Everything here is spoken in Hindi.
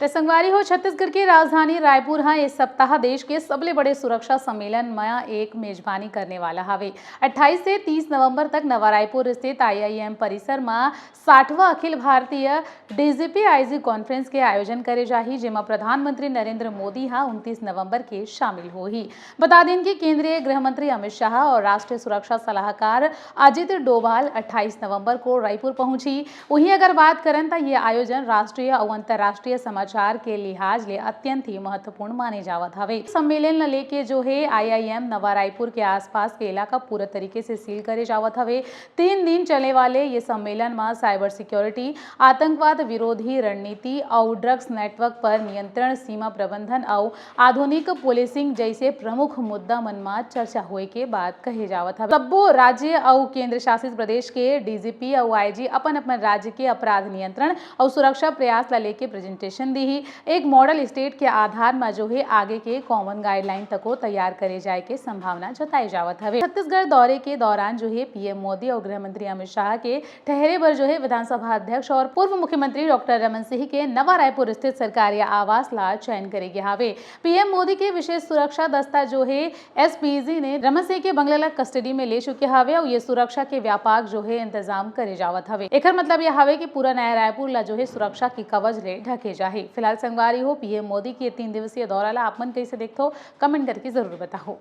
तो संगवारी हो छत्तीसगढ़ की राजधानी रायपुर हाँ इस सप्ताह देश के सबले बड़े सुरक्षा सम्मेलन में एक मेजबानी करने वाला हवे। 28 से 30 नवंबर तक नवा रायपुर स्थित IIM परिसर में 60वां Akhil Bharatiya DGP IG conference के आयोजन करे जाही, जेमा प्रधानमंत्री नरेंद्र मोदी हाँ 29 नवंबर के शामिल होही। बता दें कि केंद्रीय गृह मंत्री अमित शाह और राष्ट्रीय सुरक्षा सलाहकार अजित डोभाल 28 नवंबर को रायपुर पहुंची। वहीं अगर बात करें तो ये आयोजन राष्ट्रीय और अंतर्राष्ट्रीय समाचार के लिहाज ले अत्यंत ही महत्वपूर्ण माने जावत हवे। सम्मेलन लेके जो है IIM नवा रायपुर के आसपास के इलाका पूरे तरीके से सील करे जावत हवे। 3 दिन चले वाले ये सम्मेलन में साइबर सिक्योरिटी, आतंकवाद विरोधी रणनीति और ड्रग्स नेटवर्क पर नियंत्रण, सीमा प्रबंधन और आधुनिक पुलिसिंग जैसे प्रमुख मुद्दा मन में चर्चा हुए के बाद कहे जावत हवे। सबो राज्य और केंद्र शासित प्रदेश के डीजीपी और IG अपन अपन राज्य के अपराध नियंत्रण और सुरक्षा प्रयास ला लेके प्रेजेंटेशन दी ही। एक मॉडल स्टेट के आधार में जो है आगे के कॉमन गाइडलाइन तक को तैयार करे जाए के संभावना जताई जावत हवे। छत्तीसगढ़ दौरे के दौरान जो है PM मोदी और गृह मंत्री अमित शाह के ठहरे पर जो है विधानसभा अध्यक्ष और पूर्व मुख्यमंत्री डॉक्टर रमन सिंह के नवा रायपुर स्थित सरकारी आवास ला चयन करेगी हवे। PM मोदी के विशेष सुरक्षा दस्ता जो है SPG ने रमन सिंह के बंगला ला कस्टडी में ले चुके हवे और ये सुरक्षा के व्यापक जो है इंतजाम करे जावत हवे। एकर मतलब यह हवे कि पूरा नया रायपुर ला जो है सुरक्षा की कवच ले ढके जाही। फिलहाल संगवारी हो PM मोदी की 3 दिवसीय दौरा ला आपमन कैसे देखते हो, कमेंट करके जरूर बताओ।